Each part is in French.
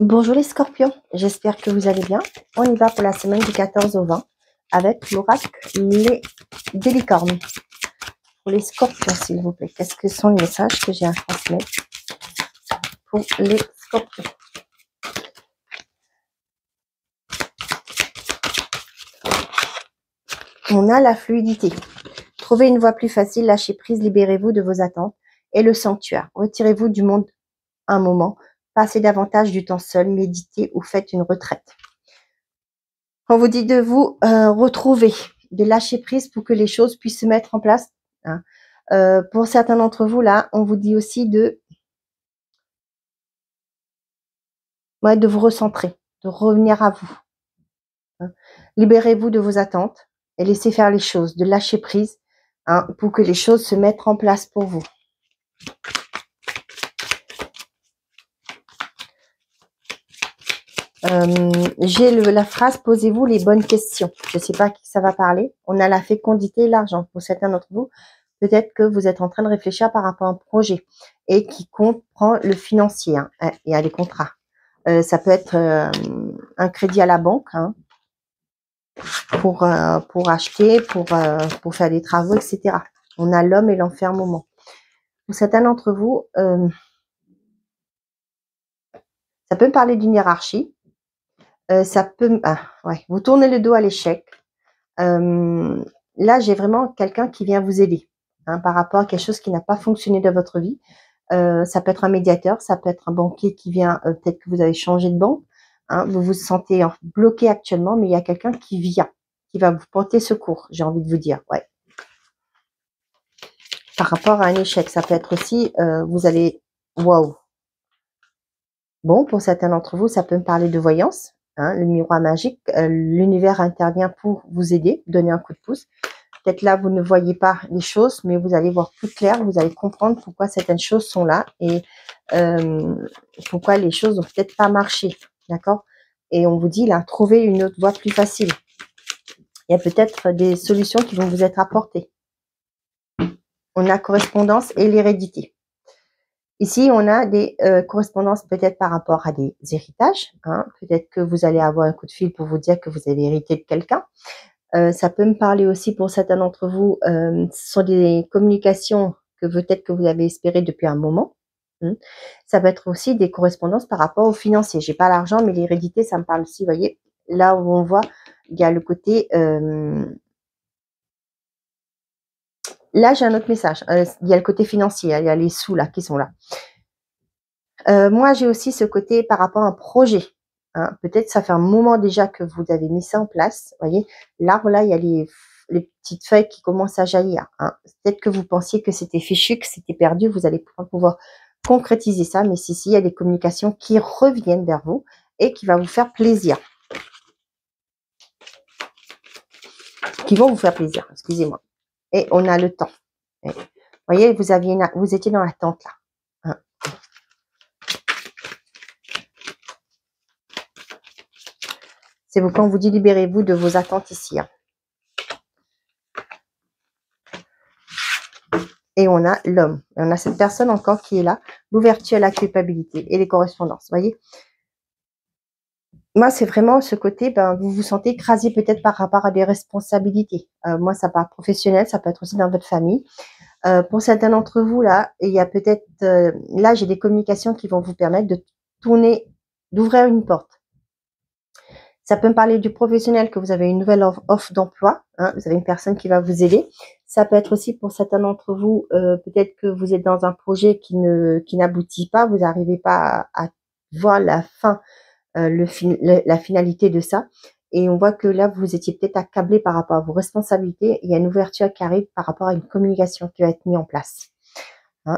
Bonjour les scorpions, j'espère que vous allez bien. On y va pour la semaine du 14 au 20 avec l'oracle des licornes. Pour les scorpions, s'il vous plaît, qu'est-ce que sont les messages que j'ai à transmettre pour les scorpions? On a la fluidité. Trouvez une voie plus facile, lâchez prise, libérez-vous de vos attentes et le sanctuaire. Retirez-vous du monde un moment, passez davantage du temps seul, méditez ou faites une retraite. On vous dit de vous retrouver, de lâcher prise pour que les choses puissent se mettre en place. Hein. Pour certains d'entre vous, là, on vous dit aussi de vous recentrer, de revenir à vous. Hein. Libérez-vous de vos attentes et laissez faire les choses, de lâcher prise pour que les choses se mettent en place pour vous. J'ai la phrase « Posez-vous les bonnes questions ». Je ne sais pas à qui ça va parler. On a la fécondité et l'argent. Pour certains d'entre vous, peut-être que vous êtes en train de réfléchir par rapport à un projet et qui comprend le financier. Hein. Il y a des contrats. Ça peut être un crédit à la banque pour acheter, pour faire des travaux, etc. On a l'homme et l'enfermement. Pour certains d'entre vous, ça peut me parler d'une hiérarchie. Ça peut, vous tournez le dos à l'échec. Là, j'ai vraiment quelqu'un qui vient vous aider par rapport à quelque chose qui n'a pas fonctionné dans votre vie. Ça peut être un médiateur, ça peut être un banquier qui vient, peut-être que vous avez changé de banque. Vous vous sentez bloqué actuellement, mais il y a quelqu'un qui vient, qui va vous porter secours, j'ai envie de vous dire. Ouais. Par rapport à un échec, ça peut être aussi, vous allez, waouh. Bon, pour certains d'entre vous, ça peut me parler de voyance. Le miroir magique, l'univers intervient pour vous aider, donner un coup de pouce. Peut-être là, vous ne voyez pas les choses, mais vous allez voir plus clair, vous allez comprendre pourquoi certaines choses sont là et pourquoi les choses n'ont peut-être pas marché, d'accord? Et on vous dit là, trouvez une autre voie plus facile. Il y a peut-être des solutions qui vont vous être apportées. On a correspondance et l'hérédité. Ici, on a des correspondances peut-être par rapport à des héritages. Peut-être que vous allez avoir un coup de fil pour vous dire que vous avez hérité de quelqu'un. Ça peut me parler aussi pour certains d'entre vous. Ce sont des communications que peut-être que vous avez espérées depuis un moment. Ça peut être aussi des correspondances par rapport aux financiers. J'ai pas l'argent, mais l'hérédité, ça me parle aussi. Vous voyez, là où on voit, il y a le côté... Là, j'ai un autre message. Il y a le côté financier, il y a les sous là qui sont là. Moi, j'ai aussi ce côté par rapport à un projet. Peut-être ça fait un moment déjà que vous avez mis ça en place. Vous voyez, l'arbre là, il y a les petites feuilles qui commencent à jaillir. Peut-être que vous pensiez que c'était fichu, que c'était perdu. Vous allez pouvoir concrétiser ça. Mais si, il y a des communications qui reviennent vers vous et qui vont vous faire plaisir. Qui vont vous faire plaisir, excusez-moi. Et on a le temps. Vous voyez, vous étiez dans l'attente là. C'est quand on vous dit libérez-vous de vos attentes ici. Et on a l'homme. Et on a cette personne encore qui est là. L'ouverture à la culpabilité et les correspondances. Vous voyez, moi, c'est vraiment ce côté, vous vous sentez écrasé peut-être par rapport à des responsabilités. Moi, ça part professionnel, ça peut être aussi dans votre famille. Pour certains d'entre vous, là, il y a peut-être... là, j'ai des communications qui vont vous permettre de tourner, d'ouvrir une porte. Ça peut me parler du professionnel, que vous avez une nouvelle offre d'emploi. Vous avez une personne qui va vous aider. Ça peut être aussi pour certains d'entre vous, peut-être que vous êtes dans un projet qui n'aboutit pas. Vous n'arrivez pas à voir la fin, la finalité de ça. Et on voit que là, vous étiez peut-être accablé par rapport à vos responsabilités. Il y a une ouverture qui arrive par rapport à une communication qui va être mise en place.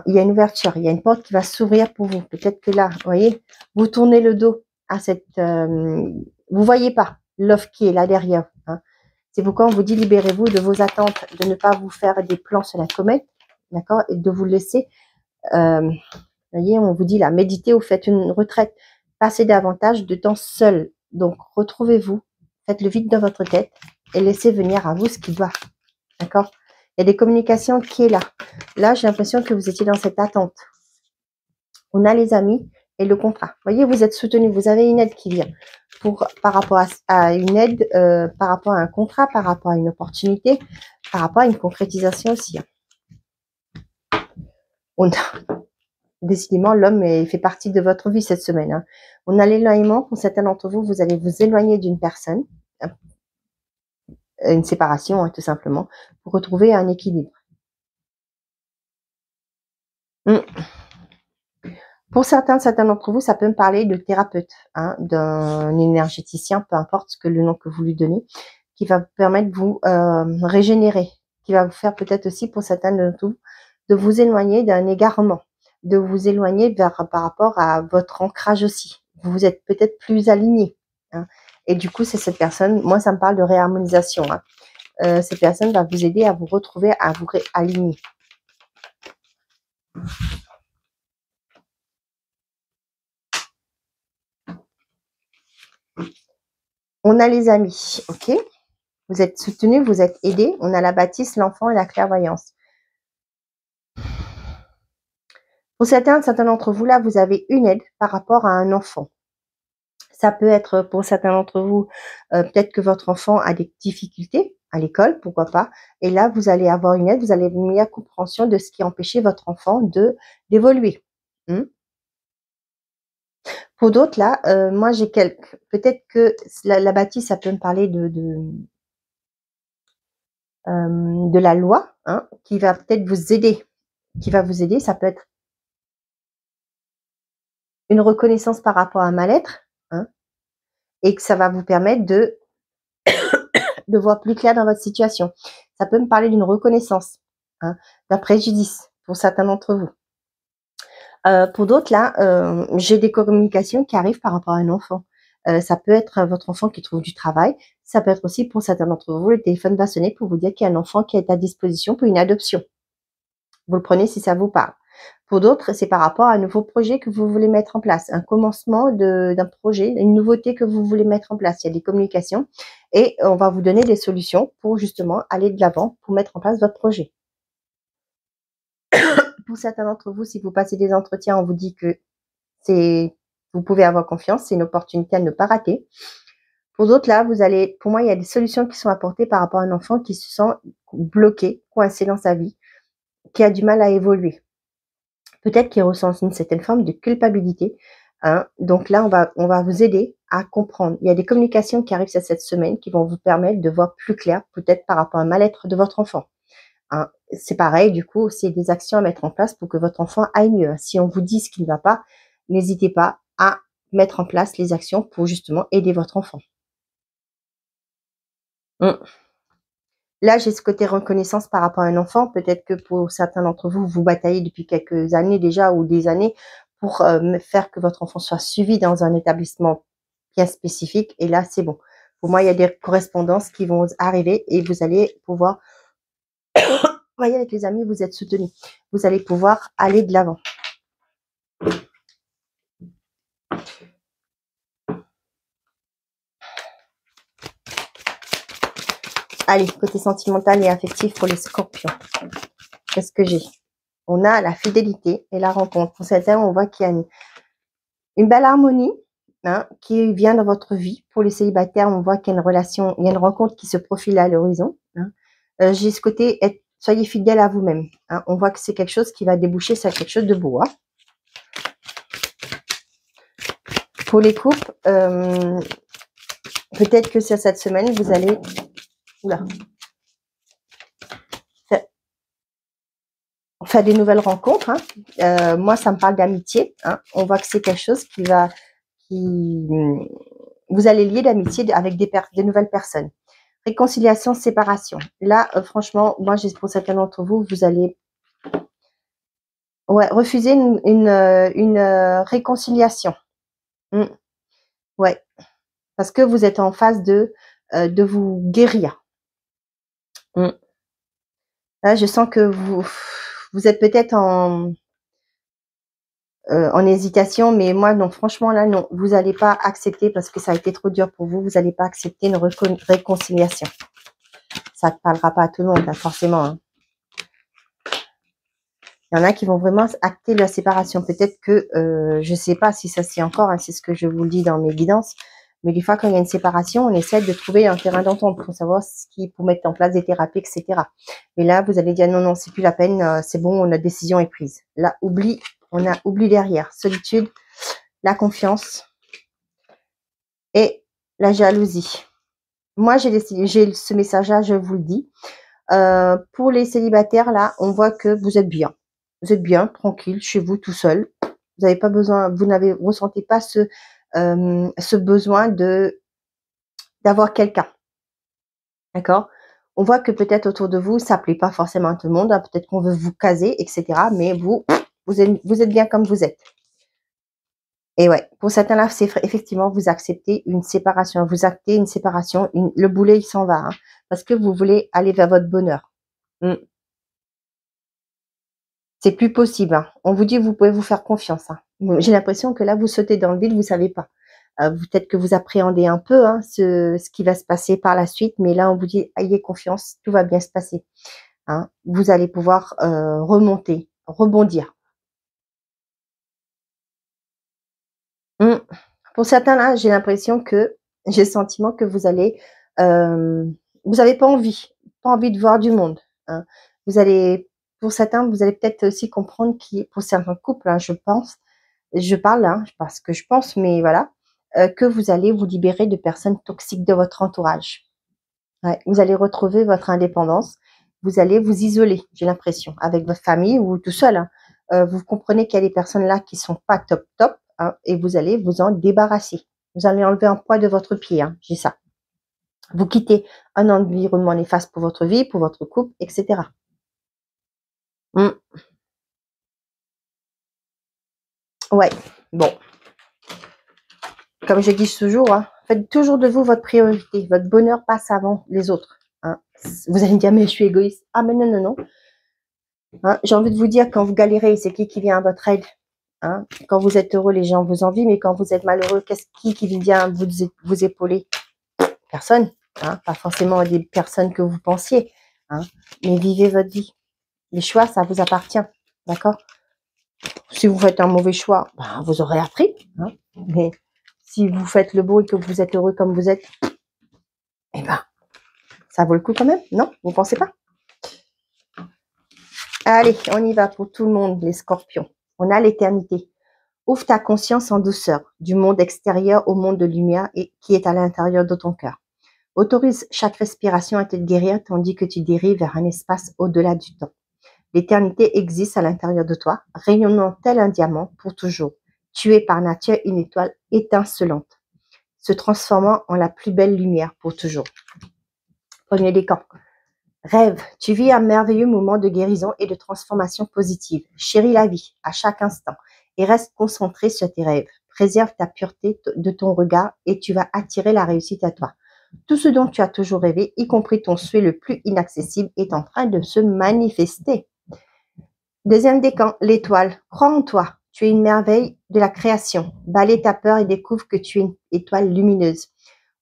Il y a une ouverture, il y a une porte qui va s'ouvrir pour vous. Peut-être que là, vous voyez, vous tournez le dos à cette... vous voyez pas l'offre qui est là derrière. C'est pourquoi on vous dit libérez-vous de vos attentes, de ne pas vous faire des plans sur la comète, d'accord, et de vous laisser, vous voyez, on vous dit là, méditez ou faites une retraite, passez davantage de temps seul. Donc, retrouvez-vous, faites le vide dans votre tête et laissez venir à vous ce qui doit, d'accord. Il y a des communications qui est là. Là, j'ai l'impression que vous étiez dans cette attente. On a les amis et le contrat. Vous voyez, vous êtes soutenu, vous avez une aide qui vient par rapport à une aide, par rapport à un contrat, par rapport à une opportunité, par rapport à une concrétisation aussi. Décidément, l'homme fait partie de votre vie cette semaine. On a l'éloignement. Pour certains d'entre vous, vous allez vous éloigner d'une personne, une séparation, tout simplement, pour retrouver un équilibre. Pour certains d'entre vous, ça peut me parler de thérapeute, d'un énergéticien, peu importe le nom que vous lui donnez, qui va vous permettre de vous régénérer, qui va vous faire peut-être aussi, pour certains d'entre vous, de vous éloigner d'un égarement, de vous éloigner par rapport à votre ancrage aussi. Vous êtes peut-être plus aligné. Et du coup, c'est cette personne, moi, ça me parle de réharmonisation. Cette personne va vous aider à vous retrouver, à vous réaligner. On a les amis, ok? Vous êtes soutenu, vous êtes aidé. On a la bâtisse, l'enfant et la clairvoyance. Pour certains d'entre vous, là, vous avez une aide par rapport à un enfant. Ça peut être, pour certains d'entre vous, peut-être que votre enfant a des difficultés à l'école, pourquoi pas. Et là, vous allez avoir une aide, vous allez une meilleure compréhension de ce qui empêchait votre enfant d'évoluer. Pour d'autres, là, moi, j'ai peut-être que la bâtisse, ça peut me parler de la loi, qui va peut-être vous aider. Ça peut être une reconnaissance par rapport à un mal-être, et que ça va vous permettre de voir plus clair dans votre situation. Ça peut me parler d'une reconnaissance, d'un préjudice pour certains d'entre vous. Pour d'autres, là, j'ai des communications qui arrivent par rapport à un enfant. Ça peut être votre enfant qui trouve du travail. Ça peut être aussi, pour certains d'entre vous, le téléphone va sonner pour vous dire qu'il y a un enfant qui est à disposition pour une adoption. Vous le prenez si ça vous parle. Pour d'autres, c'est par rapport à un nouveau projet que vous voulez mettre en place, un commencement d'un projet, une nouveauté que vous voulez mettre en place. Il y a des communications et on va vous donner des solutions pour justement aller de l'avant, pour mettre en place votre projet. Pour certains d'entre vous, si vous passez des entretiens, on vous dit que vous pouvez avoir confiance, c'est une opportunité à ne pas rater. Pour d'autres, là, pour moi, il y a des solutions qui sont apportées par rapport à un enfant qui se sent bloqué, coincé dans sa vie, qui a du mal à évoluer. Peut-être qu'il ressent une certaine forme de culpabilité. Donc là, on va vous aider à comprendre. Il y a des communications qui arrivent cette semaine qui vont vous permettre de voir plus clair, peut-être par rapport à un mal-être de votre enfant. C'est pareil, du coup, c'est des actions à mettre en place pour que votre enfant aille mieux. Si on vous dit ce qui ne va pas, n'hésitez pas à mettre en place les actions pour justement aider votre enfant. Là, j'ai ce côté reconnaissance par rapport à un enfant. Peut-être que pour certains d'entre vous, vous bataillez depuis quelques années déjà ou des années pour faire que votre enfant soit suivi dans un établissement bien spécifique. Et là, c'est bon. Pour moi, il y a des correspondances qui vont arriver et vous allez pouvoir... Vous voyez, avec les amis, vous êtes soutenus. Vous allez pouvoir aller de l'avant. Allez, côté sentimental et affectif pour les scorpions. Qu'est-ce que j'ai? On a la fidélité et la rencontre. Pour certains, on voit qu'il y a une belle harmonie qui vient dans votre vie. Pour les célibataires, on voit qu'il y a une relation, il y a une rencontre qui se profile à l'horizon. J'ai ce côté, soyez fidèles à vous-même. On voit que c'est quelque chose qui va déboucher sur quelque chose de beau. Pour les couples, peut-être que sur cette semaine, vous allez... faire des nouvelles rencontres. Moi, ça me parle d'amitié. On voit que c'est quelque chose vous allez lier d'amitié avec des nouvelles personnes. Réconciliation, séparation. Là, franchement, moi, pour certains d'entre vous, vous allez refuser une réconciliation. Ouais, parce que vous êtes en phase de vous guérir. Là, je sens que vous êtes peut-être en hésitation, mais moi, non, franchement, là, non, vous n'allez pas accepter parce que ça a été trop dur pour vous. Vous n'allez pas accepter une réconciliation. Ça ne parlera pas à tout le monde, forcément. Il y en a qui vont vraiment acter la séparation. Peut-être que, je ne sais pas si ça c'est encore, hein, c'est ce que je vous le dis dans mes guidances, mais des fois, quand il y a une séparation, on essaie de trouver un terrain d'entente pour savoir ce qui, pour mettre en place des thérapies, etc. Mais là, vous allez dire non, non, c'est plus la peine, c'est bon, notre décision est prise. Là, oubli, on a oubli derrière. Solitude, la confiance et la jalousie. Moi, j'ai ce message-là, je vous le dis. Pour les célibataires, là, on voit que vous êtes bien. Vous êtes bien, tranquille, chez vous, tout seul. Vous n'avez pas besoin, ressentez pas ce besoin d'avoir quelqu'un. D'accord? On voit que peut-être autour de vous, ça plaît pas forcément à tout le monde. Hein, peut-être qu'on veut vous caser, etc. Mais vous êtes bien comme vous êtes. Et ouais, pour certains là, c'est effectivement, vous acceptez une séparation. Vous actez une séparation. Le boulet, il s'en va. Hein, parce que vous voulez aller vers votre bonheur. C'est plus possible. Hein. On vous dit que vous pouvez vous faire confiance. Hein. J'ai l'impression que là, vous sautez dans le vide, vous savez pas. Peut-être que vous appréhendez un peu hein, ce qui va se passer par la suite, mais là, on vous dit, ayez confiance, tout va bien se passer. Hein. Vous allez pouvoir remonter, rebondir. Pour certains, là, j'ai le sentiment que vous allez, vous n'avez pas envie de voir du monde. Hein. Pour certains, vous allez peut-être aussi comprendre pour certains couples, hein, je parle hein, parce que je pense, mais voilà, que vous allez vous libérer de personnes toxiques de votre entourage. Ouais, vous allez retrouver votre indépendance. Vous allez vous isoler, j'ai l'impression, avec votre famille ou tout seul. Hein. Vous comprenez qu'il y a des personnes là qui sont pas top top hein, et vous allez vous en débarrasser. Vous allez enlever un poids de votre pied, hein, j'ai ça. Vous quittez un environnement néfaste pour votre vie, pour votre couple, etc. Ouais, bon. Comme je dis toujours, hein, faites toujours de vous votre priorité. Votre bonheur passe avant les autres. Hein. Vous allez me dire, mais je suis égoïste. Ah, mais non, non, non. Hein, j'ai envie de vous dire, quand vous galérez, c'est qui vient à votre aide hein. Quand vous êtes heureux, les gens vous envient, mais quand vous êtes malheureux, qui vient vous épauler? Personne. Hein, pas forcément des personnes que vous pensiez. Hein, mais vivez votre vie. Les choix, ça vous appartient. D'accord? Si vous faites un mauvais choix, ben, vous aurez appris. Hein, mais si vous faites le beau et que vous êtes heureux comme vous êtes, eh ben, ça vaut le coup quand même, non? Vous pensez pas? Allez, on y va pour tout le monde, les scorpions. On a l'éternité. Ouvre ta conscience en douceur, du monde extérieur au monde de lumière et qui est à l'intérieur de ton cœur. Autorise chaque respiration à te guérir tandis que tu dérives vers un espace au-delà du temps. L'éternité existe à l'intérieur de toi, rayonnant tel un diamant pour toujours. Tu es par nature une étoile étincelante, se transformant en la plus belle lumière pour toujours. Premier décan. Rêve, tu vis un merveilleux moment de guérison et de transformation positive. Chéris la vie à chaque instant et reste concentré sur tes rêves. Préserve ta pureté de ton regard et tu vas attirer la réussite à toi. Tout ce dont tu as toujours rêvé, y compris ton souhait le plus inaccessible, est en train de se manifester. Deuxième décan, l'étoile. Crois en toi. Tu es une merveille de la création. Balaie ta peur et découvre que tu es une étoile lumineuse.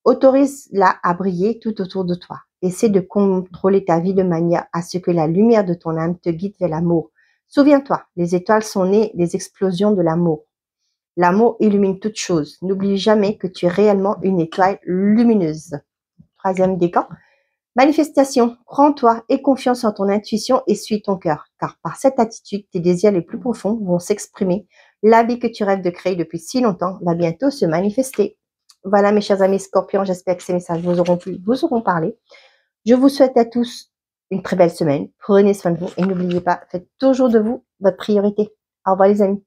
Autorise-la à briller tout autour de toi. Essaie de contrôler ta vie de manière à ce que la lumière de ton âme te guide vers l'amour. Souviens-toi, les étoiles sont nées des explosions de l'amour. L'amour illumine toute chose. N'oublie jamais que tu es réellement une étoile lumineuse. Troisième décan. Manifestation, crois en toi et confiance en ton intuition et suis ton cœur, car par cette attitude, tes désirs les plus profonds vont s'exprimer. La vie que tu rêves de créer depuis si longtemps va bientôt se manifester. Voilà mes chers amis scorpions, j'espère que ces messages vous auront plu, vous auront parlé. Je vous souhaite à tous une très belle semaine. Prenez soin de vous et n'oubliez pas, faites toujours de vous votre priorité. Au revoir les amis.